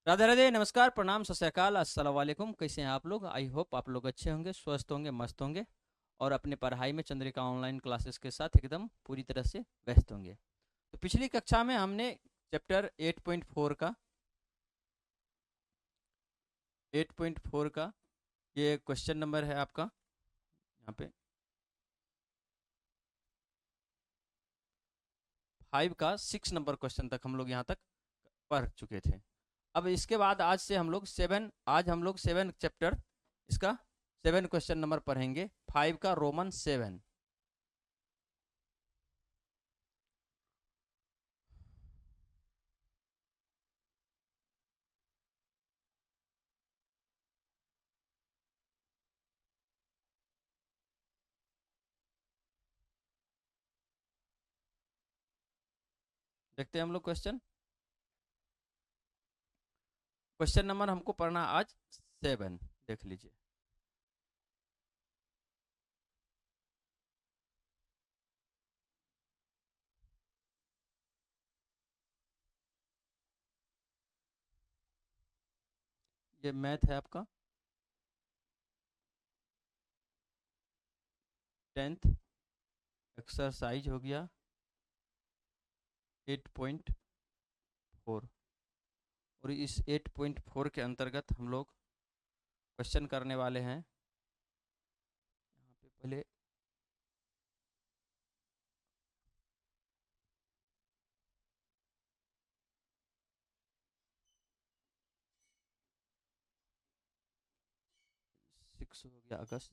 राधे राधे, नमस्कार, प्रणाम, सत श्री अकाल, अस्सलाम वालेकुम। कैसे हैं आप लोग? आई होप आप लोग अच्छे होंगे, स्वस्थ होंगे, मस्त होंगे और अपने पढ़ाई में चंद्रिका ऑनलाइन क्लासेस के साथ एकदम पूरी तरह से व्यस्त होंगे। तो पिछली कक्षा में हमने चैप्टर 8.4 का ये क्वेश्चन नंबर है आपका यहाँ पे 5 का 6 नंबर क्वेश्चन तक हम लोग यहाँ तक पढ़ चुके थे। अब इसके बाद आज हम लोग 7 चैप्टर इसका 7 क्वेश्चन नंबर पढ़ेंगे, 5 का रोमन 7। देखते हैं हम लोग क्वेश्चन नंबर हमको पढ़ना आज 7। देख लीजिए। ये मैथ है आपका 10th एक्सरसाइज हो गया 8.4 और इस 8.4 के अंतर्गत हम लोग क्वेश्चन करने वाले हैं। यहाँ पे पहले 6 हो गया अगस्त।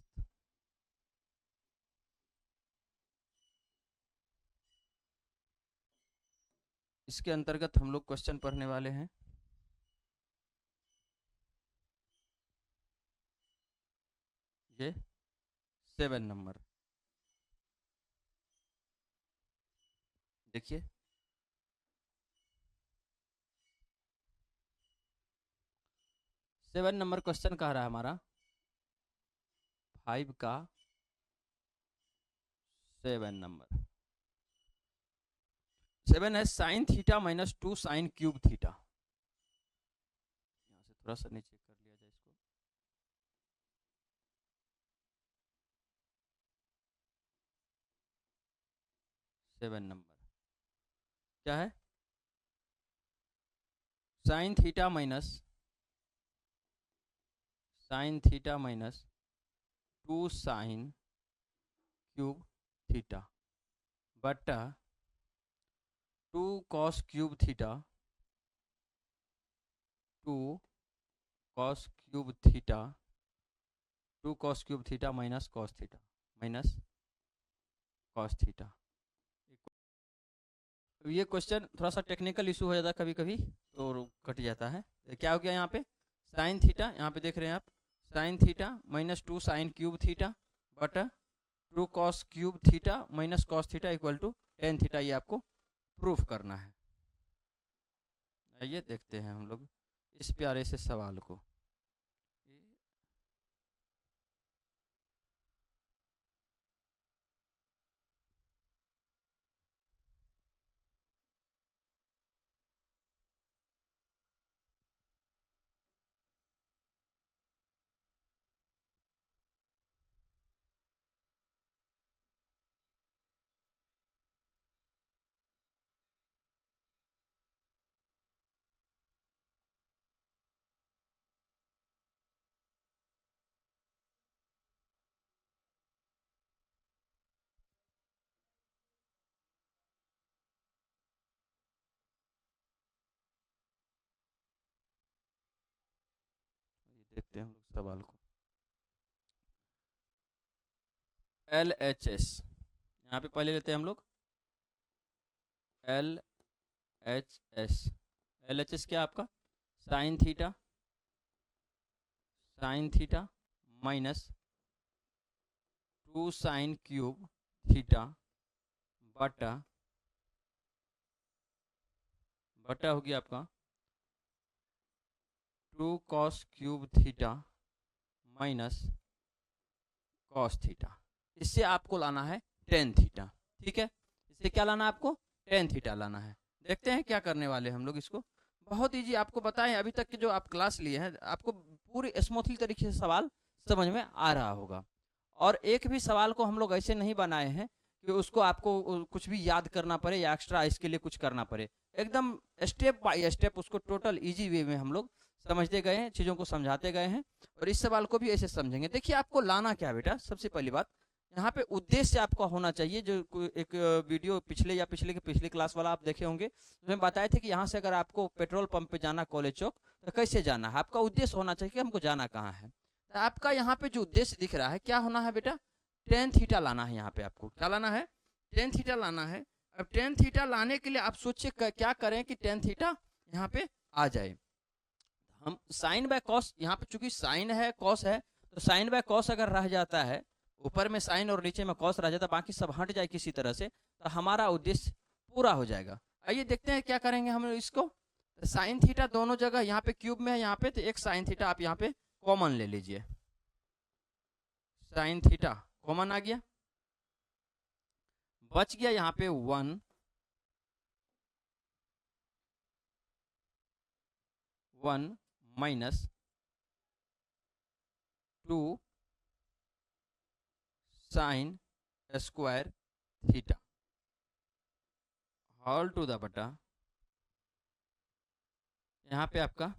इसके अंतर्गत हम लोग क्वेश्चन पढ़ने वाले हैं। ये 7 नंबर देखिए। 7 नंबर क्वेश्चन कह रहा है हमारा 5 का 7 नंबर 7 है sign theta minus 2 sine cube theta. यहाँ से थोड़ा सा नीचे कर लिया जाए इसको। 7 नंबर क्या है? Sign theta minus 2 sine cube theta बटा 2 cos cube theta 2 cos cube theta 2 cos cube theta minus cos theta. ये क्वेश्चन थोड़ा सा टेक्निकल इशू हो जाता है कभी कभी तो कट जाता है। क्या हो गया यहाँ पे? साइन थीटा, यहाँ पे देख रहे हैं आप, sine theta minus 2 sine cube theta बटा 2 cos cube theta minus cos theta equal to tan theta. ये आपको प्रूफ करना है। आइए देखते हैं हम लोग इस प्यारे से सवाल को। देखते हैं हम लोग सवाल को। एल एच एस, यहाँ पे पहले लेते हैं हम लोग L H S. L H S क्या आपका? Sign theta minus 2 sine cube theta बटा हो गया आपका 2 cos cube theta minus cos theta. इससे आपको लाना है टेन थीटा। ठीक है, इससे क्या लाना है आपको? टेन थीटा लाना है। देखते हैं क्या करने वाले हम लोग इसको। बहुत ईजी आपको बताएं, अभी तक के जो आप क्लास लिए हैं आपको पूरी स्मूथली तरीके से सवाल समझ में आ रहा होगा। और एक भी सवाल को हम लोग ऐसे नहीं बनाए हैं कि उसको आपको कुछ भी याद करना पड़े या एक्स्ट्रा इसके लिए कुछ करना पड़े। एकदम स्टेप बाय स्टेप उसको टोटल इजी वे में हम लोग समझते गए हैं, चीज़ों को समझाते गए हैं। और इस सवाल को भी ऐसे समझेंगे। देखिए आपको लाना क्या बेटा, सबसे पहली बात यहाँ पे उद्देश्य आपका होना चाहिए। जो एक वीडियो पिछले या पिछली क्लास वाला आप देखे होंगे, उसमें बताए थे कि यहाँ से अगर आपको पेट्रोल पंप पे जाना कॉलेज चौक, तो कैसे जाना है, आपका उद्देश्य होना चाहिए कि हमको जाना कहाँ है। तो आपका यहाँ पे जो उद्देश्य दिख रहा है क्या होना है बेटा, टेन थीटा लाना है। यहाँ पे आपको क्या लाना है, टेन थीटा लाना है। अब टेन थीटा लाने के लिए आप सोचिए क्या करें कि टेन थीटा यहाँ पे आ जाए। हम साइन बाय कॉस, यहाँ पे चूंकि साइन है कॉस है, तो साइन बाय कॉस अगर रह जाता है, ऊपर में साइन और नीचे में कॉस रह जाता है, बाकी सब हट जाए किसी तरह से, तो हमारा उद्देश्य पूरा हो जाएगा। आइए देखते हैं क्या करेंगे हम इसको। साइन थीटा दोनों जगह, यहाँ पे क्यूब में है यहाँ पे, तो एक साइन थीटा आप यहाँ पे कॉमन ले लीजिए। साइन थीटा कॉमन आ गया, बच गया यहाँ पे 1 minus 2 sine square theta all to the बटा, यहाँ पे आपका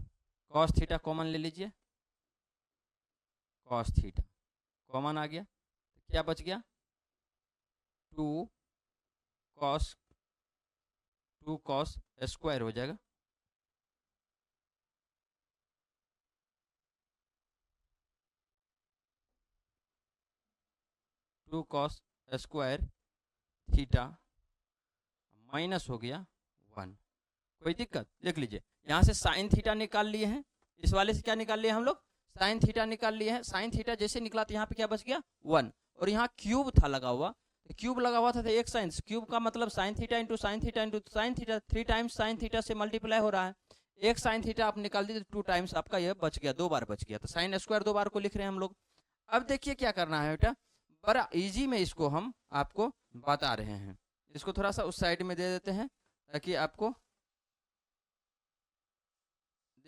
कॉस थीटा कॉमन ले लीजिए, कॉस थीटा कॉमन आ गया, तो क्या बच गया 2 कॉस स्क्वायर हो जाएगा, two cos square theta minus हो गया 1। कोई दिक्कत, देख लीजिए यहाँ से साइन थीटा निकाल लिए हैं, इस वाले से क्या निकाल लिए हम लोग, साइन थीटा निकाल लिए हैं। साइन थीटा जैसे निकला तो यहाँ पे क्या बच गया 1, और यहाँ क्यूब था लगा हुआ, क्यूब लगा हुआ था तो एक साइन, क्यूब का मतलब sine theta into sine theta into sine theta, 3 times sine theta से मल्टीप्लाई हो रहा है। एक साइन थीटा आप निकाल दीजिए तो 2 टाइम्स आपका यह बच गया, 2 बार बच गया, तो साइन स्क्वायर 2 बार को लिख रहे हैं हम लोग। अब देखिए क्या करना है बेटा, बड़ा इजी में इसको हम आपको बता रहे हैं। इसको थोड़ा सा उस साइड में दे देते हैं ताकि आपको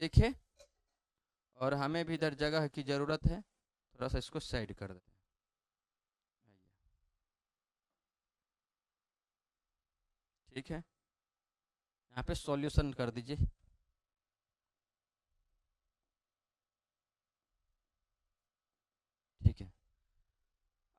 देखे, और हमें भी इधर जगह की जरूरत है, थोड़ा सा इसको साइड कर देते हैं। ठीक है, यहाँ पे सॉल्यूशन कर दीजिए। ठीक है,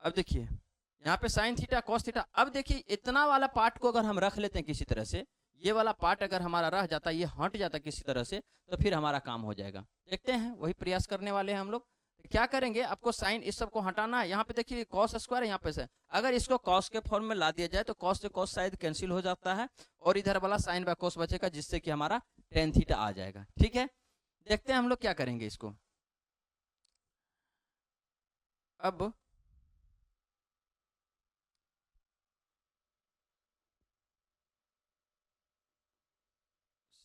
अब देखिए यहाँ पे साइन थीटा कॉस थीटा, अब देखिए इतना वाला पार्ट को अगर हम रख लेते हैं किसी तरह से, ये वाला पार्ट अगर हमारा रह जाता, ये हट जाता किसी तरह से, तो फिर हमारा काम हो जाएगा। देखते हैं, वही प्रयास करने वाले हैं हम लोग। क्या करेंगे, आपको साइन इस सब को हटाना है। यहाँ पे देखिए कॉस स्क्वायर यहाँ पे से, अगर इसको कॉस के फॉर्म में ला दिया जाए तो कॉस से कॉस शायद कैंसिल हो जाता है, और इधर वाला साइन बाय कॉस बचेगा, जिससे कि हमारा टेन थीटा आ जाएगा। ठीक है, देखते हैं हम लोग क्या करेंगे इसको। अब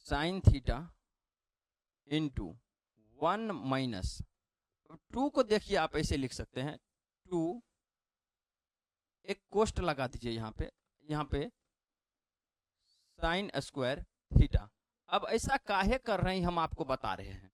साइन थीटा इंटू 1 माइनस 2 को देखिए आप ऐसे लिख सकते हैं, 2 एक कोष्ट लगा दीजिए यहाँ पे साइन स्क्वायर थीटा। अब ऐसा काहे कर रहे हैं हम आपको बता रहे हैं,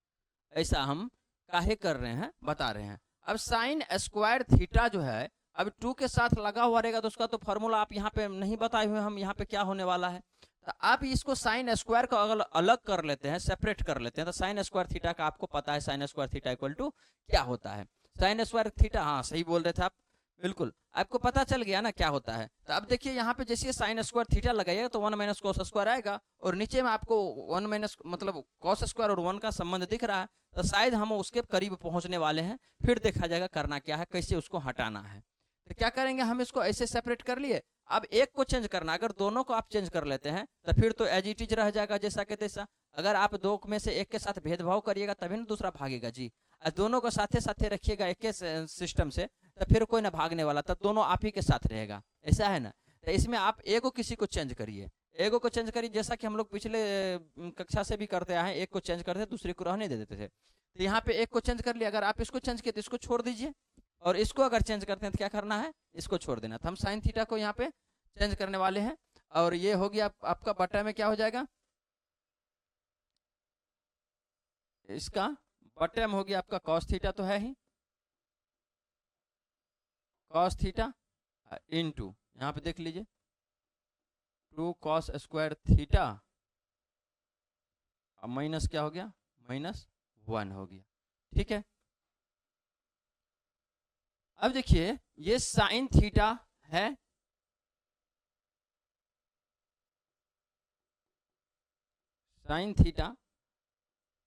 ऐसा हम काहे कर रहे हैं बता रहे हैं। अब साइन स्क्वायर थीटा जो है, अब 2 के साथ लगा हुआ रहेगा, तो उसका तो फॉर्मूला आप यहाँ पे नहीं बताए हुए हम यहाँ पे क्या होने वाला है। तो आप इसको साइन स्क्वायर को अगर अलग कर लेते हैं, सेपरेट कर लेते हैं, तो साइन स्क्वायर थीटा का आपको पता है, sine square theta equal to क्या होता है, साइन स्क्वायर थीटा, हाँ सही बोल रहे थे आप, बिल्कुल आपको पता चल गया ना क्या होता है। तो अब देखिए यहाँ पे जैसे साइन स्क्वायर थीटा लगाइएगा तो 1 माइनस कॉस स्क्वायर आएगा, और नीचे में आपको 1 माइनस मतलब कॉस स्क्वायर और 1 का संबंध दिख रहा है, तो शायद हम उसके करीब पहुंचने वाले हैं। फिर देखा जाएगा करना क्या है, कैसे उसको हटाना है। तो क्या करेंगे, हम इसको ऐसे सेपरेट कर लिए। अब एक को चेंज करना, अगर दोनों को आप चेंज कर लेते हैं तो फिर तो एज इट इज रह जाएगा जैसा के तैसा। अगर आप दो में से एक के साथ भेदभाव करिएगा तभी ना दूसरा भागेगा जी, दोनों को साथे साथे रखिएगा एक सिस्टम से, तो फिर कोई ना भागने वाला, तब दोनों आप ही के साथ रहेगा, ऐसा है ना। तो इसमें आप एगो किसी को चेंज करिए, एगो को चेंज करिए, जैसा कि हम लोग पिछले कक्षा से भी करते आए हैं, एक को चेंज करते दूसरे को रहने दे देते थे। तो यहाँ पे एक को चेंज कर लिया, अगर आप इसको चेंज किए तो इसको छोड़ दीजिए, और इसको अगर चेंज करते हैं तो क्या करना है, इसको छोड़ देना। तो हम साइन थीटा को यहाँ पे चेंज करने वाले हैं, और ये हो गया आपका बटा में क्या हो जाएगा इसका बटे में हो गया आपका कॉस थीटा, तो है ही कॉस थीटा इंटू यहाँ पे देख लीजिए 2 कॉस स्क्वायर थीटा और माइनस क्या हो गया, -1 हो गया। ठीक है, अब देखिए ये साइन थीटा है, साइन थीटा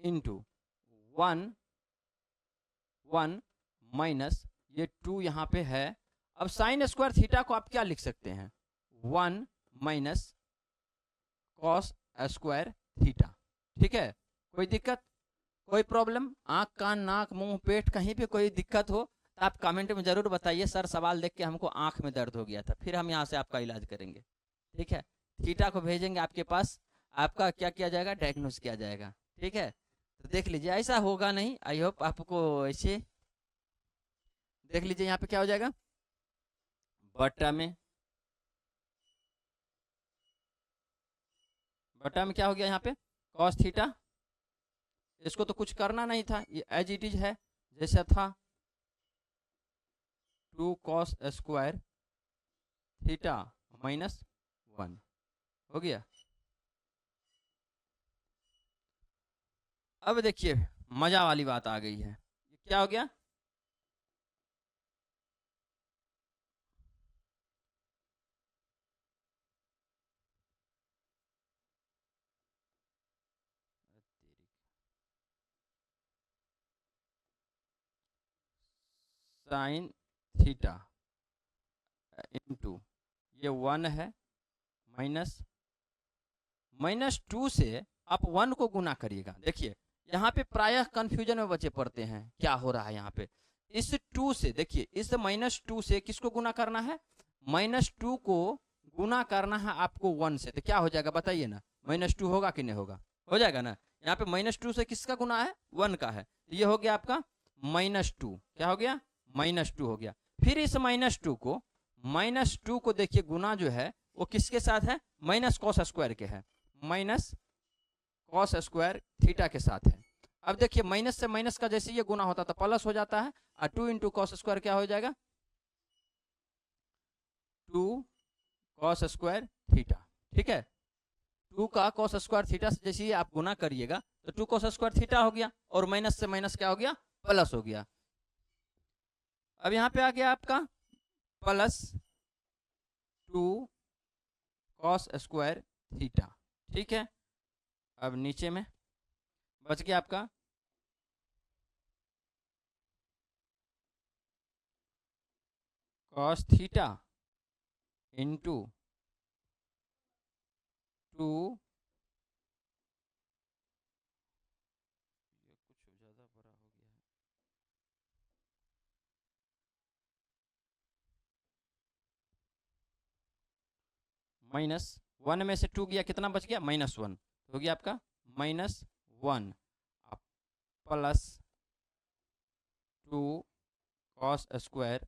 इंटू 1 माइनस ये 2 यहाँ पे है। अब साइन स्क्वायर थीटा को आप क्या लिख सकते हैं, 1 माइनस कॉस स्क्वायर थीटा। ठीक है, कोई दिक्कत, कोई प्रॉब्लम, आँख कान नाक मुंह पेट कहीं पे कोई दिक्कत हो तो आप कमेंट में जरूर बताइए, सर सवाल देख के हमको आँख में दर्द हो गया था, फिर हम यहाँ से आपका इलाज करेंगे। ठीक है, थीटा को भेजेंगे आपके पास, आपका क्या किया जाएगा, डायग्नोस किया जाएगा। ठीक है, तो देख लीजिए ऐसा होगा नहीं, आई होप आपको ऐसे देख लीजिए। यहाँ पे क्या हो जाएगा, बटा में क्या हो गया यहाँ पे कॉस थीटा, इसको तो कुछ करना नहीं था, ये एज इट इज है जैसा था, 2 कॉस स्क्वायर थीटा -1 हो गया। अब देखिए मजा वाली बात आ गई है, क्या हो गया, साइन थीटा इंटू ये 1 है -2 से आप 1 को गुना करिएगा। देखिए यहाँ पे प्रायः कंफ्यूजन में बचे पड़ते हैं, क्या हो रहा है यहाँ पे, इस 2 से देखिए, इस -2 से किसको गुना करना है, -2 को गुना करना है आपको 1 से, तो क्या हो जाएगा बताइए ना, -2 होगा कि नहीं होगा, हो जाएगा ना। यहाँ पे -2 से किसका गुना है, 1 का है, तो ये हो गया आपका -2, क्या हो गया, -2 हो गया। फिर इस -2 को देखिए गुना जो है वो किसके साथ है, माइनस कॉस स्क्वायर के है, माइनस कॉस स्क्वायर थीटा के साथ है। अब देखिए माइनस से माइनस का जैसे ये गुना होता था प्लस हो जाता है, और 2 इंटू कॉस स्क्वायर क्या हो जाएगा, 2 कॉस स्क्वायर थीटा। ठीक है, 2 का कॉस स्क्वायर थीटा से जैसे आप गुना करिएगा तो 2 कॉस स्क्वायर थीटा हो गया, और माइनस से माइनस क्या हो गया, प्लस हो गया। अब यहाँ पे आ गया आपका +2 कॉस स्क्वायर थीटा। ठीक है, अब नीचे में बच गया आपका कॉस थीटा इंटू 2, ये कुछ ज़्यादा बड़ा हो गया है, -1 में से 2 गया, कितना बच गया, -1 हो गया आपका -1 +2 cos square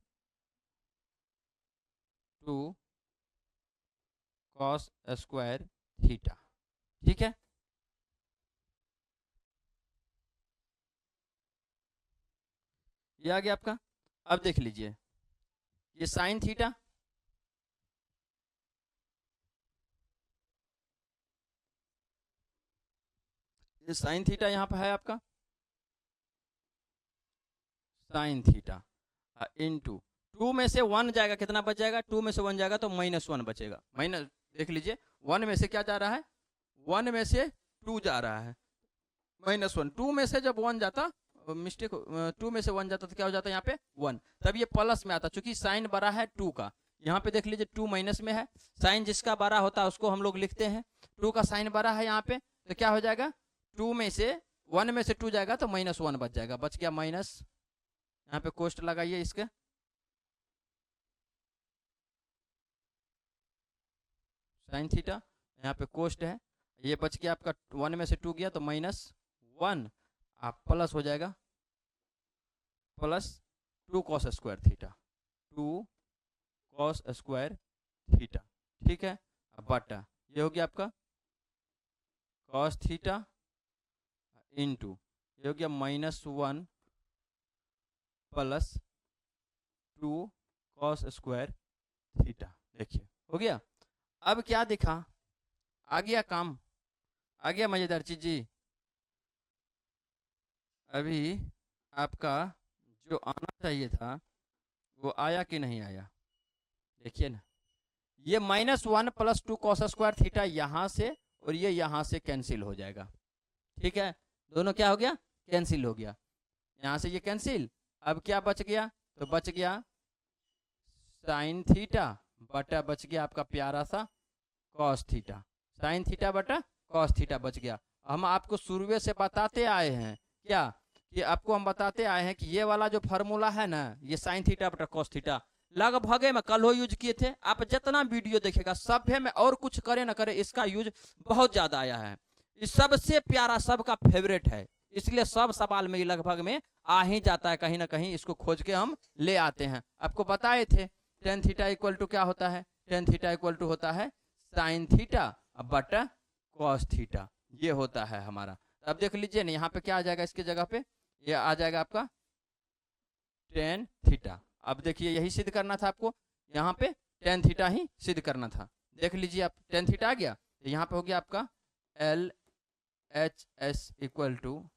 2 cos square theta. ठीक है, ये आ गया आपका। अब देख लीजिए ये साइन थीटा, ये साइन थीटा यहाँ पर है आपका, साइन थीटा इंटू 2 में से 1 जाएगा, कितना बच जाएगा, 2 में से 1 जाएगा तो -1 बचेगा, माइनस देख लीजिए 1 में से क्या जा रहा है, 1 में से 2 जा रहा है, -1, 2 में से जब 1 जाता, मिस्टेक, 2 में से 1 जाता तो क्या हो जाता है यहाँ पे 1, तब ये प्लस में आता, चूंकि साइन बड़ा है 2 का, यहाँ पे देख लीजिए 2 माइनस में है, साइन जिसका बड़ा होता है उसको हम लोग लिखते हैं, 2 का साइन बड़ा है यहाँ पे, तो क्या हो जाएगा, 2 में से 1 में से 2 जाएगा तो -1 बच जाएगा, बच गया माइनस, यहाँ पे कोष्ट लगाइए इसके, साइन थीटा, यहाँ पे कोष्ट है, ये बच गया आपका 1 में से 2 गया तो -1, आप प्लस हो जाएगा +2 cos square theta, 2 cos square theta. ठीक है, अब बटा ये हो गया आपका कॉस थीटा इंटू ये हो गया -1 + 2 cos स्क्वायर थीटा। देखिए हो गया। अब क्या दिखा, आ गया काम, आ गया मजेदार चीज जी। अभी आपका जो आना चाहिए था वो आया कि नहीं आया, देखिए ना, ये -1 + 2 cos स्क्वायर थीटा यहाँ से और ये यहाँ से कैंसिल हो जाएगा। ठीक है, दोनों क्या हो गया, कैंसिल हो गया, यहाँ से ये कैंसिल। अब क्या बच गया, तो बच गया साइन थीटा बटा बच गया आपका प्यारा सा कॉस थीटा। साइन थीटा बटा कॉस थीटा बच गया। हम आपको शुरू से बताते आए हैं क्या, कि आपको हम बताते आए हैं कि ये वाला जो फार्मूला है ना, ये साइन थीटा बटा कॉस थीटा लगभग में कल हो यूज किए थे। आप जितना वीडियो देखेगा सभ्य में और कुछ करे ना करे इसका यूज बहुत ज्यादा आया है। इस सबसे प्यारा सबका फेवरेट है, इसलिए सब सवाल में लगभग में आ ही जाता है, कहीं ना कहीं इसको खोज के हम ले आते हैं। आपको बताए थे टेन थीटा इक्वल टू क्या होता है, टेन थीटा इक्वल टू होता है साइन थीटा बटा कॉस थीटा, ये होता है हमारा। अब देख लीजिए ना, यहाँ पे क्या आ जाएगा, इसके जगह पे ये आ जाएगा आपका टेन थीटा। अब देखिए यही सिद्ध करना था आपको, यहाँ पे टेन थीटा ही सिद्ध करना था। देख लीजिए आप, टेन थीटा आ गया, यहाँ पे हो गया आपका LHS equal to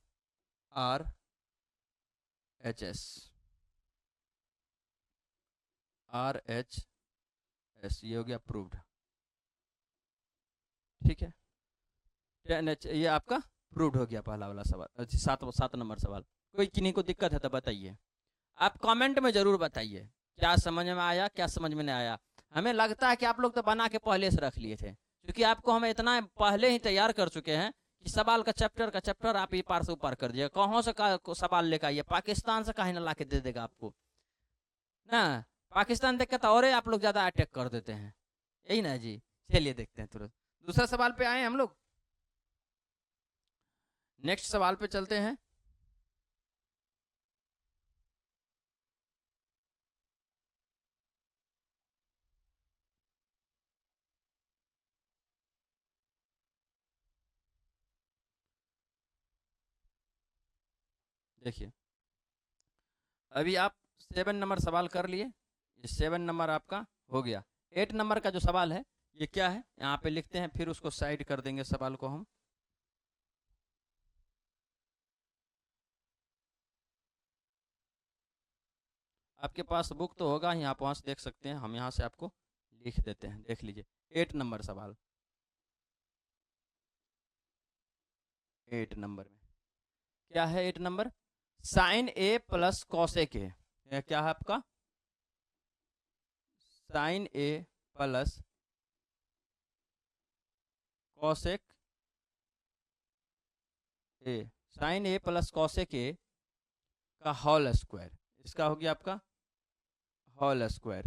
RHS, RHS ये हो गया प्रूव्ड। ठीक है, 10H ये आपका प्रूव्ड हो गया पहला वाला सवाल। 7 नंबर सवाल। कोई किन्हीं को दिक्कत है तो बताइए, आप कमेंट में जरूर बताइए क्या समझ में आया, क्या समझ में नहीं आया। हमें लगता है कि आप लोग तो बना के पहले से रख लिए थे, क्योंकि आपको हम इतना पहले ही तैयार कर चुके हैं कि सवाल का चैप्टर आप ये पार से ऊपर कर दिए। कहाँ से सवाल लेकर आइए, पाकिस्तान से कहीं ना ला के दे देगा आपको ना, पाकिस्तान देख के तो और आप लोग ज्यादा अटैक कर देते हैं, यही ना जी। चलिए देखते हैं तुरंत दूसरा सवाल पे आए हम लोग, नेक्स्ट सवाल पे चलते हैं। देखिए अभी आप 7 नंबर सवाल कर लिए, ये 7 नंबर आपका हो गया। 8 नंबर का जो सवाल है ये क्या है, यहाँ पे लिखते हैं, फिर उसको साइड कर देंगे सवाल को हम। आपके पास बुक तो होगा ही, आप वहाँ से देख सकते हैं, हम यहाँ से आपको लिख देते हैं। देख लीजिए 8 नंबर सवाल, 8 नंबर में क्या है, 8 number sine A plus cosec A, यह क्या है आपका sine A plus cosec A, sine A plus cosec A का होल स्क्वायर, इसका हो गया आपका होल स्क्वायर,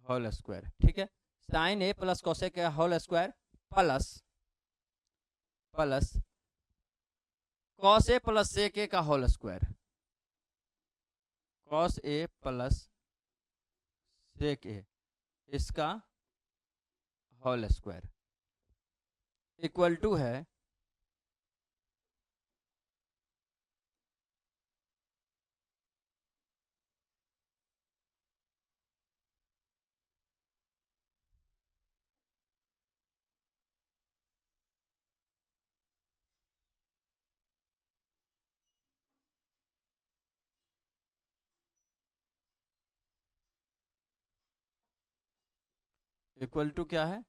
होल स्क्वायर। ठीक है, साइन ए प्लस कॉसेक का whole square plus plus cos A plus sec A का whole square, cos A plus sec A इसका होल स्क्वायर इक्वल टू है इक्वल टू क्या है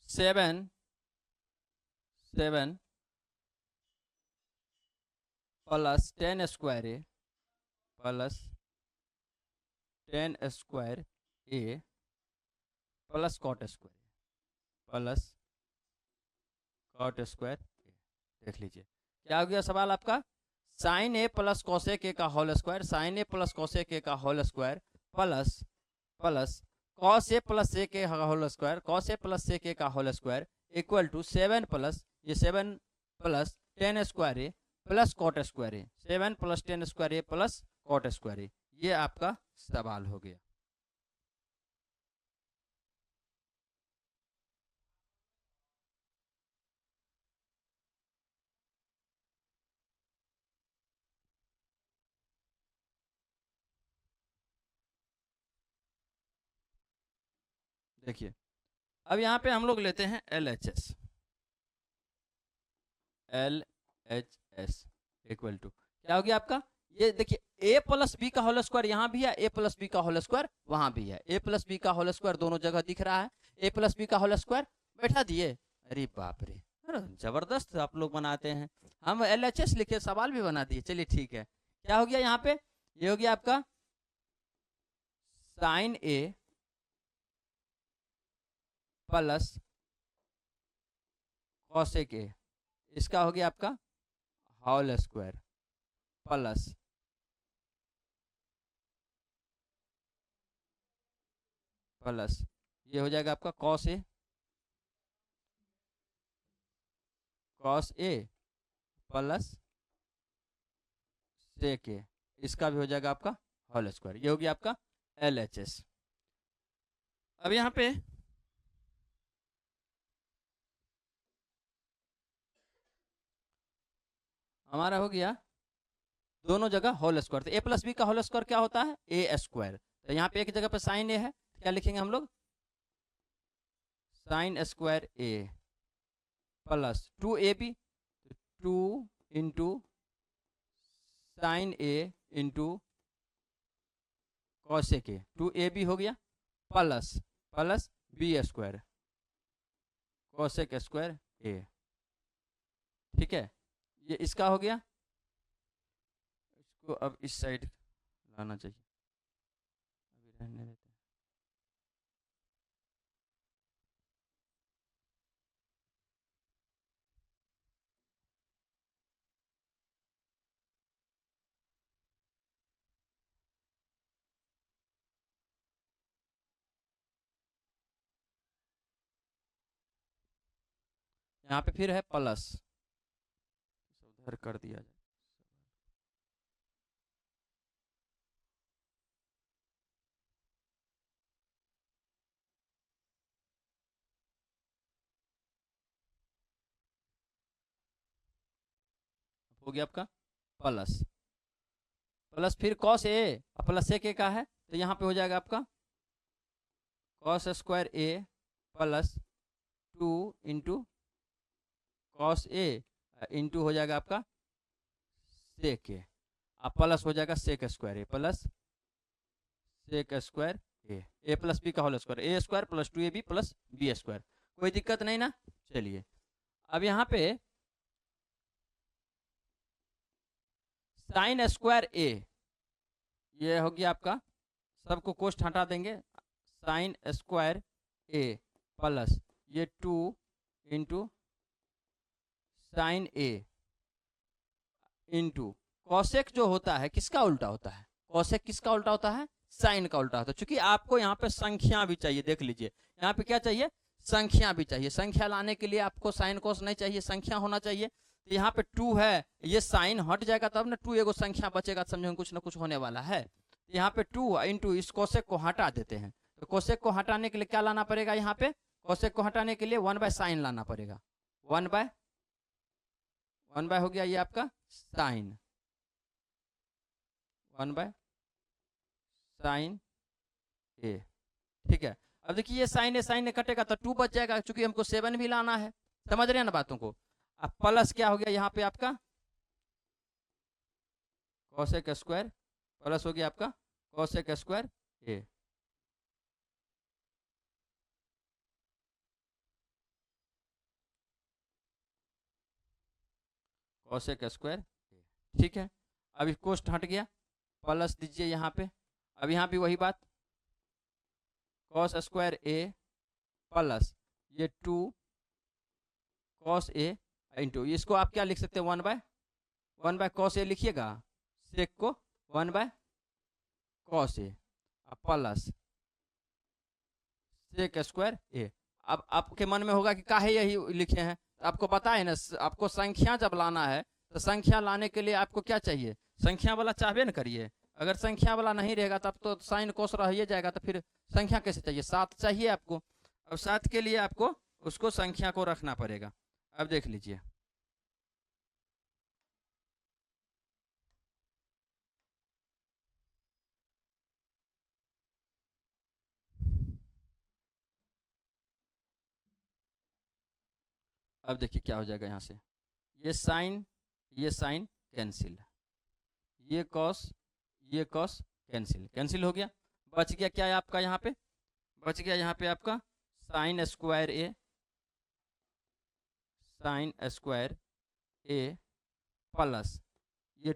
7 plus 10 square A plus 10 square A plus cot square plus cot square A. देख लीजिए क्या हो गया सवाल आपका, sine A plus cosec A का whole square, sine A plus cosec A का whole square plus plus cos A plus sec A का whole square, cos A plus sec A का whole square equal to 7 plus ये 7 plus 10 square A plus cot square A, 7 plus 10 square A plus cot square A, ये आपका सवाल हो गया। देखिए अब यहाँ पे हम लोग लेते हैं LHS, LHS इक्वल टू क्या हो गया आपका, ये देखिए a प्लस बी का होल स्क्वायर यहाँ भी है, a प्लस बी का होल स्क्वायर वहां भी है, a प्लस बी का होल स्क्वायर दोनों जगह दिख रहा है, a प्लस बी का होल स्क्वायर बैठा दिए। अरे बाप रे, अरे जबरदस्त आप लोग बनाते हैं। हम LHS लिखे सवाल भी बना दिए, चलिए ठीक है। क्या हो गया यहाँ पे, ये हो गया आपका sine a plus cosec a, इसका हो गया आपका होल स्क्वायर प्लस प्लस ये हो जाएगा आपका cos A plus sec A, इसका भी हो जाएगा आपका होल स्क्वायर। ये हो गया आपका LHS। अब यहाँ पे हमारा हो गया दोनों जगह होल स्क्वायर, तो a प्लस बी का होल स्क्वायर क्या होता है, a स्क्वायर। तो यहाँ पे एक जगह पे साइन a है, क्या लिखेंगे हम लोग, sine square a plus 2ab, 2 into sine a into cosec a, 2ab हो गया plus plus B square cosec square a, ठीक है। ये इसका हो गया, इसको अब इस साइड लाना चाहिए, अभी रहने देते हैं। यहाँ पे फिर है प्लस, उधर कर दिया जाए। हो गया आपका प्लस प्लस फिर cos A plus sec A का है, तो यहाँ पे हो जाएगा आपका cos square A plus 2 into cos A into हो जाएगा आपका सेक ए, अब प्लस हो जाएगा sec square A plus sec square A plus B का whole square, A square plus 2ab plus B square. कोई दिक्कत नहीं ना, चलिए अब यहाँ पे साइन स्क्वायर ए, ये हो गया आपका, सबको कोष्ट हटा देंगे, साइन स्क्वायर ए प्लस ये 2 इंटू साइन ए इंटू कॉसेक जो होता है किसका उल्टा होता है, कॉसेक किसका उल्टा होता है, साइन का उल्टा होता है। चूंकि आपको यहाँ पे संख्या भी चाहिए, देख लीजिए यहाँ पे क्या चाहिए, संख्या भी चाहिए, संख्या लाने के लिए आपको साइन कोस नहीं चाहिए, संख्या होना चाहिए। तो यहाँ पे 2 है, ये साइन हट जाएगा तब ना 2 एगो संख्या बचेगा, समझो कुछ ना कुछ होने वाला है। तो यहाँ पे 2 इंटू इस कोसेक को हटा देते हैं, तो कोसेक को हटाने के लिए क्या लाना पड़ेगा, यहाँ पे कोसेक को हटाने के लिए 1/sin लाना पड़ेगा, 1/1 हो गया ये आपका साइन, 1/sin ए, ठीक है। अब देखिए ये साइन ए कटेगा तो 2 बच जाएगा, चूंकि हमको 7 भी लाना है, समझ रहे हैं ना बातों को। अब प्लस क्या हो गया यहाँ पे आपका कॉसेक स्क्वायर प्लस हो गया आपका cosec square A, cosec square A, ठीक है। अब कोष्ट हट गया, प्लस दीजिए यहाँ पे, अब यहाँ भी वही बात, कॉस स्क्वायर ए प्लस ये 2 कॉस ए इंटू, इसको आप क्या लिख सकते हैं, 1/1 कॉस ए लिखिएगा, सेक को 1/कॉस ए प्लस सेक स्क्वायर ए। अब आपके मन में होगा कि काहे यही लिखे हैं, तो आपको पता है ना, आपको संख्या जब लाना है तो संख्या लाने के लिए आपको क्या चाहिए, संख्या वाला चाहबे न करिए, अगर संख्या वाला नहीं रहेगा तब तो साइन कोस रह ही जाएगा, तो फिर संख्या कैसे चाहिए, 7 चाहिए आपको। अब 7 के लिए आपको उसको संख्या को रखना पड़ेगा। अब देख लीजिए अब देखिए क्या हो जाएगा यहाँ से, ये साइन कैंसिल, ये कॉस कैंसिल कैंसिल हो गया। बच गया क्या है आपका यहाँ पे, बच गया यहाँ पे आपका साइन स्क्वायर ए प्लस ये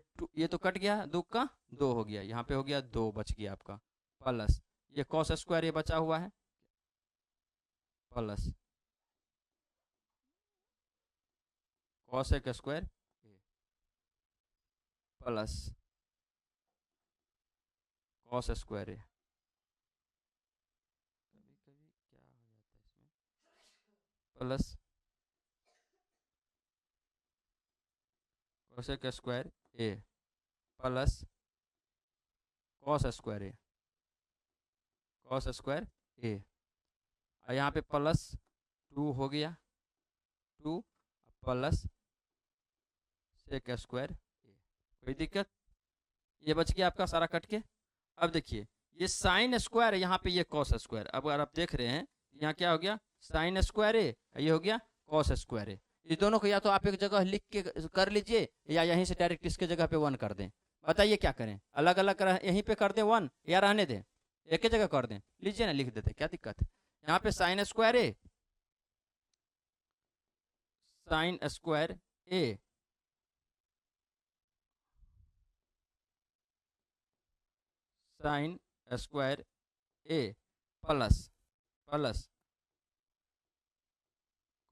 तो कट गया, दो का दो हो गया, यहाँ पे हो गया दो, बच गया आपका प्लस ये कॉस स्क्वायर ए बचा हुआ है plus cosec square plus cos square A. कभी कभी क्या हो जाता है इसमें, plus cosec square A plus cos square A, और यहाँ पे प्लस 2 हो गया, 2 प्लस सेक स्क्वायर ए, कोई दिक्कत, ये बच गया आपका सारा कट के। अब देखिए ये साइन स्क्वायर है, यहाँ पे ये कॉस स्क्वायर, अब अगर आप देख रहे हैं यहाँ क्या हो गया साइन स्क्वायर ए, ये हो गया कॉस स्क्वायर ए। इस दोनों को या तो आप एक जगह लिख के कर लीजिए या यहीं से डायरेक्ट इसके जगह पे 1 कर दें। बताइए क्या करें, अलग अलग यहीं पे कर दें 1 या रहने दें, एक ही जगह कर दें, लीजिए ना लिख देते, क्या दिक्कत है। यहाँ पे sine square A sine square A sine square A plus plus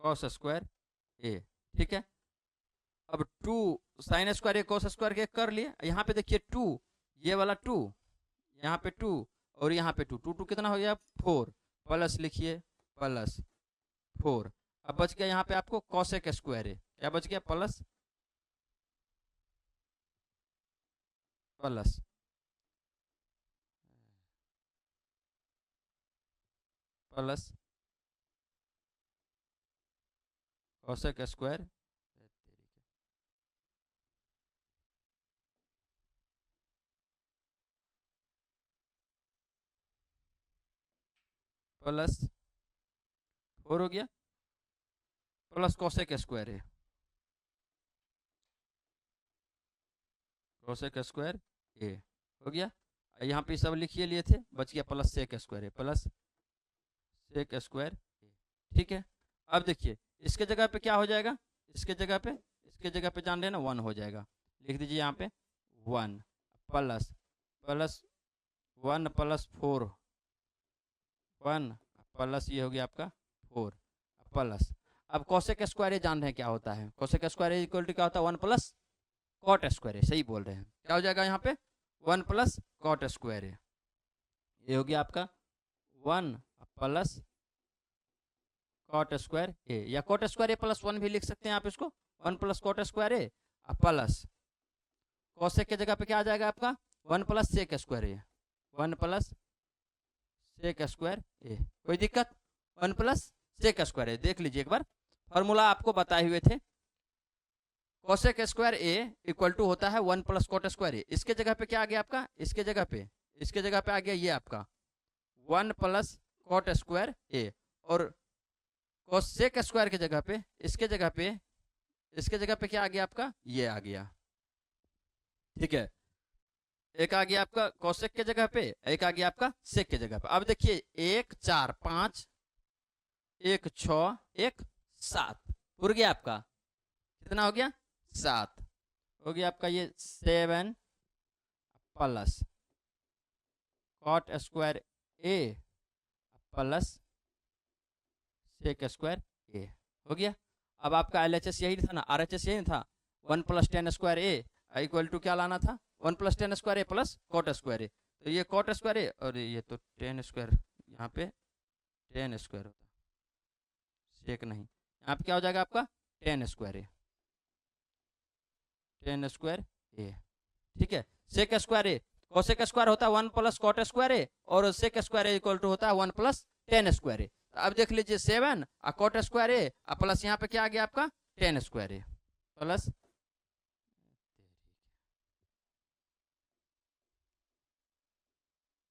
cos square A, ठीक है। अब 2 साइन स्क्वायर ए कॉस स्क्वायर के कर लिए, यहाँ पे देखिए 2, ये वाला 2, यहाँ पे 2 और यहाँ पे 2, 2 2 कितना हो गया 4, प्लस लिखिए प्लस 4। अब बच गया यहाँ पे आपको कॉसेक स्क्वायर है, क्या बच गया plus plus plus cosec square plus 4 हो गया प्लस कॉसेक स्क्वायर है, कॉसेक स्क्वायर ए हो गया। यहाँ पे सब लिखिए लिए थे, बच गया प्लस सेक स्क्वायर है, प्लस सेक स्क्वायर ए, ठीक है। अब देखिए इसके जगह पे क्या हो जाएगा, इसके जगह पे जान लेना 1 हो जाएगा, लिख दीजिए यहाँ पे 1 प्लस प्लस 1 प्लस 4 1 प्लस ये हो गया आपका 4 प्लस। अब कॉसेक स्क्वायर ए जान रहे हैं क्या होता है, cosec square A equal to क्या होता है 1 प्लस कॉट स्क्वायर ए, सही बोल रहे हैं, क्या हो जाएगा यहाँ पे 1 प्लस कॉट स्क्वायर ए, ये हो गया आपका 1 प्लस कॉट स्क्वायर ए, या कॉट स्क्वायर ए प्लस 1 भी लिख सकते हैं आप इसको, 1 plus cot square A plus cosec के जगह पे क्या आ जाएगा आपका 1 प्लस सेक स्क्वायर ए, 1 प्लस सेक स्क्वायर ए, कोई दिक्कत, 1 प्लस सेक स्क्वायर ए, देख लीजिए एक बार फॉर्मूला आपको बताए हुए थे, cosec square A equal to होता है 1 प्लस कॉट स्क्वायर ए, इसके जगह पे क्या आ गया आपका, इसके जगह पे आ गया ये आपका 1 प्लस कॉट स्क्वायर ए, और कॉसेक स्क्वायर के जगह पे इसके जगह पे क्या आ गया आपका ये आ गया, ठीक है। एक आ गया आपका कॉसेक के जगह पे, एक आ गया आपका सेक के जगह पे। अब देखिए 1 4 5 1 6 1 7 उड़ गया आपका, कितना हो गया 7 हो गया आपका, ये 7 plus cot square A plus sec square ए हो गया। अब आपका LHS यही था ना, RHS यही था, 1 plus tan square A equal to क्या लाना था 1 plus tan square A plus cot square A, तो ये कॉट स्क्वायर ए और ये तो टेन स्क्वायर, यहाँ पे टेन स्क्वायर होता सेक नहीं, यहाँ पे क्या हो जाएगा आपका टेन स्क्वायर ए, ठीक है। Sec square A cosec square होता है 1 प्लस कॉट स्क्वायर ए, और sec square A equal to होता है 1 प्लस टेन स्क्वायर ए। अब देख लीजिए 7 कॉट स्क्वायर ए प्लस यहाँ पे क्या आ गया आपका ten square A plus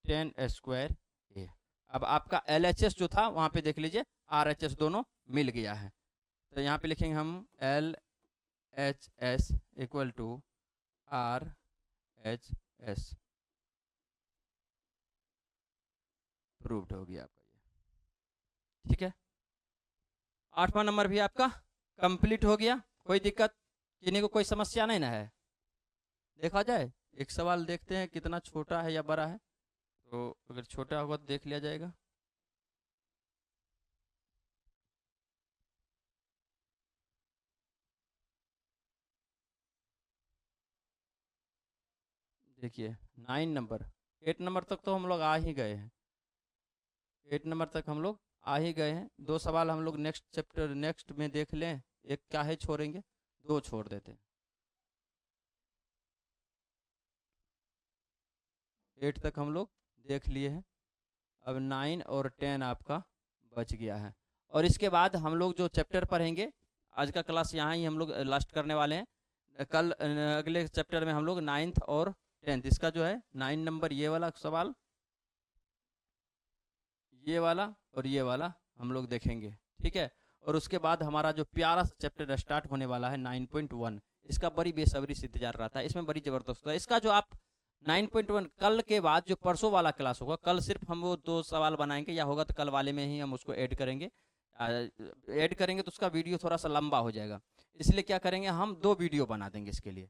tan square ए। अब आपका LHS जो था वहां पे देख लीजिए RHS दोनों मिल गया है, तो यहाँ पे लिखेंगे हम LHS equal to RHS। Proved हो गया आपका ये, ठीक है। 8वां नंबर भी आपका कंप्लीट हो गया। कोई दिक्कत किन्हीं को, कोई समस्या नहीं ना है? देखा जाए, एक सवाल देखते हैं कितना छोटा है या बड़ा है। तो अगर छोटा होगा तो देख लिया जाएगा। देखिए 9 नंबर, 8 नंबर तक तो हम लोग आ ही गए हैं। 8 नंबर तक हम लोग आ ही गए हैं। 2 सवाल हम लोग नेक्स्ट चैप्टर नेक्स्ट में देख लें। एक क्या है छोड़ेंगे, 2 छोड़ देते हैं। 8 तक हम लोग देख लिए हैं। अब 9 और 10 आपका बच गया है। और इसके बाद हम लोग जो चैप्टर पढ़ेंगे, आज का क्लास यहाँ ही हम लोग लास्ट करने वाले हैं। कल अगले चैप्टर में हम लोग 9th और 10th, इसका जो है 9 नंबर ये वाला सवाल, ये वाला और ये वाला हम लोग देखेंगे, ठीक है। और उसके बाद हमारा जो प्यारा सा चैप्टर स्टार्ट होने वाला है 9.1, इसका बड़ी बेसब्री से इंतजार रहता है। इसमें बड़ी ज़बरदस्त है। इसका जो आप 9.1 कल के बाद जो परसों वाला क्लास होगा, कल सिर्फ हम वो 2 सवाल बनाएंगे, या होगा तो कल वाले में ही हम उसको ऐड करेंगे। ऐड करेंगे तो उसका वीडियो थोड़ा सा लंबा हो जाएगा, इसलिए क्या करेंगे हम 2 वीडियो बना देंगे इसके लिए।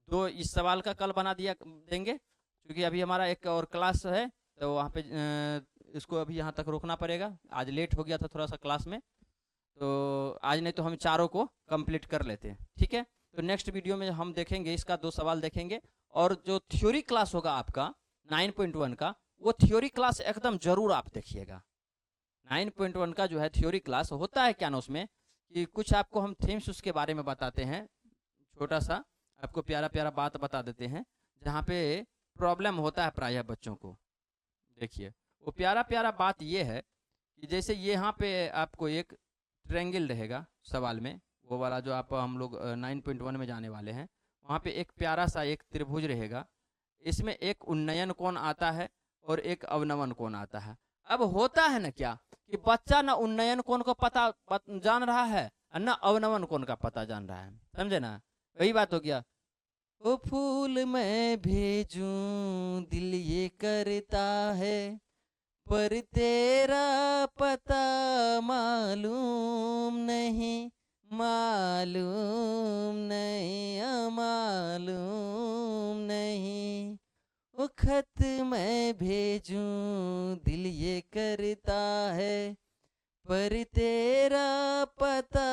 2 इस सवाल का कल बना दिया देंगे, क्योंकि अभी हमारा एक और क्लास है, तो वहाँ पे इसको अभी यहाँ तक रोकना पड़ेगा। आज लेट हो गया था थोड़ा सा क्लास में, तो आज नहीं तो हम चारों को कंप्लीट कर लेते हैं, ठीक है। तो नेक्स्ट वीडियो में हम देखेंगे, इसका 2 सवाल देखेंगे। और जो थ्योरी क्लास होगा आपका 9.1 का, वो थ्योरी क्लास एकदम जरूर आप देखिएगा। 9.1 का जो है थ्योरी क्लास होता है क्या ना, उसमें कि कुछ आपको हम थीम्स उसके बारे में बताते हैं, छोटा सा आपको प्यारा प्यारा बात बता देते हैं, जहाँ पे प्रॉब्लम होता है प्रायः बच्चों को। देखिए वो प्यारा प्यारा बात ये है कि जैसे यहाँ पे आपको एक ट्रायंगल रहेगा सवाल में, वो वाला जो आप हम लोग 9.1 में जाने वाले हैं, वहाँ पे एक प्यारा सा एक त्रिभुज रहेगा। इसमें एक उन्नयन कोण आता है और एक अवनमन कोण आता है। अब होता है ना क्या कि बच्चा ना उन्नयन कोण को जान रहा है और ना अवनमन कोण का पता जान रहा है, समझे ना? वही बात हो गया। ओ फूल मैं भेजूं दिल ये करता है, पर तेरा पता मालूम नहीं, मालूम नहीं, मालूम नहीं। ओ खत मैं भेजूं दिल ये करता है, पर तेरा पता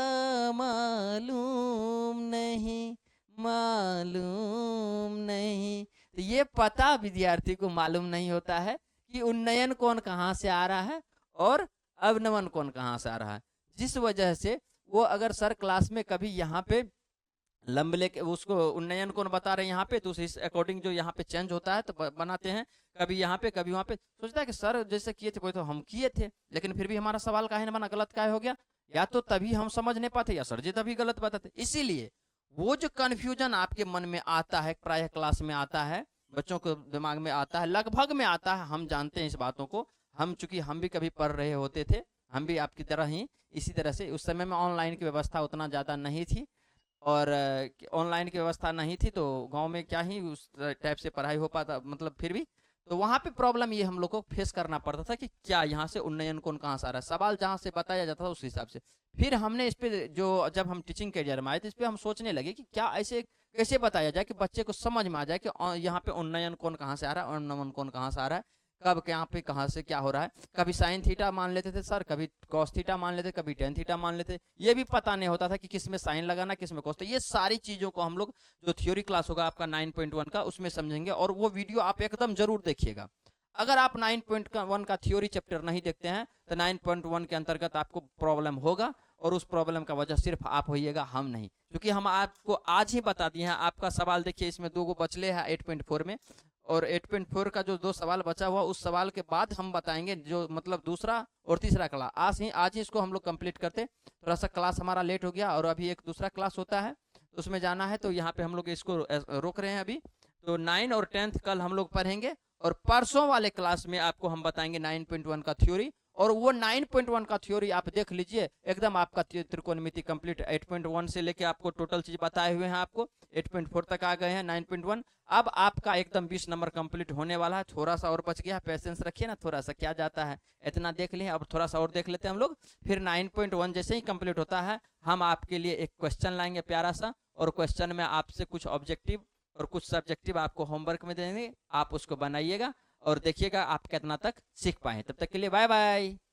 मालूम नहीं, मालूम नहीं। तो ये पता विद्यार्थी को मालूम नहीं होता है कि उन्नयन कोण कहाँ से आ रहा है और अवनमन कोण कहाँ से आ रहा है, जिस वजह से वो अगर सर क्लास में कभी यहाँ पे लंब लेके उसको उन्नयन कोण बता रहे हैं यहाँ पे, तो इस अकॉर्डिंग जो यहाँ पे चेंज होता है तो बनाते हैं, कभी यहाँ पे कभी वहाँ पे। सोचता है कि सर जैसे किए थे, कोई तो हम किए थे, लेकिन फिर भी हमारा सवाल काहे ना बना, गलत काहे हो गया? या तो तभी हम समझ नहीं पाते, या सर जी तभी गलत बताते। इसीलिए वो जो कन्फ्यूजन आपके मन में आता है, प्रायः क्लास में आता है, बच्चों के दिमाग में आता है, लगभग में आता है, हम जानते हैं इस बातों को। हम चूंकि हम भी कभी पढ़ रहे होते थे, हम भी आपकी तरह ही इसी तरह से, उस समय में ऑनलाइन की व्यवस्था उतना ज़्यादा नहीं थी, और ऑनलाइन की व्यवस्था नहीं थी, तो गांव में क्या ही उस टाइप से पढ़ाई हो पाता, मतलब फिर भी तो वहाँ पे प्रॉब्लम ये हम लोग को फेस करना पड़ता था कि क्या यहाँ से उन्नयन कोण कहाँ से आ रहा है, सवाल जहाँ से बताया जाता था उस हिसाब से। फिर हमने इस पे जो जब हम टीचिंग करियर में आए थे, इस पे हम सोचने लगे कि क्या ऐसे कैसे बताया जाए कि बच्चे को समझ में आ जाए कि यहाँ पे उन्नयन कोण कहाँ से आ रहा है, अवनमन कोण कहाँ से आ रहा है, कब यहाँ पे कहाँ से क्या हो रहा है। कभी साइन थीटा मान लेते थे सर, कभी कॉस थीटा मान लेते, कभी टेन थीटा मान लेते, ये भी पता नहीं होता था कि किस में साइन लगाना किस में कॉस। तो ये सारी चीज़ों को हम लोग जो थ्योरी क्लास होगा आपका 9.1 का, उसमें समझेंगे, और वो वीडियो आप एकदम जरूर देखिएगा। अगर आप 9.1 का थ्योरी चैप्टर नहीं देखते हैं तो 9.1 के अंतर्गत आपको प्रॉब्लम होगा, और उस प्रॉब्लम का वजह सिर्फ आप होइएगा, हम नहीं। क्योंकि हम आपको आज ही बता दिए हैं। आपका सवाल देखिए, इसमें 2 बचले हैं 8.4 में, और 8.4 का जो 2 सवाल बचा हुआ, उस सवाल के बाद हम बताएंगे जो मतलब दूसरा और तीसरा क्लास। आज ही इसको हम लोग कंप्लीट करते, थोड़ा सा क्लास हमारा लेट हो गया, और अभी एक दूसरा क्लास होता है तो उसमें जाना है, तो यहाँ पे हम लोग इसको रोक रहे हैं अभी। तो 9 और 10th कल हम लोग पढ़ेंगे, और परसों वाले क्लास में आपको हम बताएंगे 9.1 का थ्योरी और वो 9.1 का थ्योरी आप देख लीजिए, एकदम आपका त्रिकोणमिति कंप्लीट 8.1 से लेके आपको टोटल चीज बताए हुए हैं, आपको 8.4 तक आ गए हैं, 9.1। अब आपका एकदम 20 नंबर कंप्लीट होने वाला है, थोड़ा सा और बच गया, पेशेंस रखिए ना, थोड़ा सा क्या जाता है, इतना देख लिए, अब थोड़ा सा और देख लेते हैं हम लोग, फिर 9.1 जैसे ही कंप्लीट होता है हम आपके लिए एक क्वेश्चन लाएंगे प्यारा सा, और क्वेश्चन में आपसे कुछ ऑब्जेक्टिव और कुछ सब्जेक्टिव आपको होमवर्क में देंगे, आप उसको बनाइएगा और देखिएगा आप कितना तक सीख पाए। तब तक के लिए बाय बाय।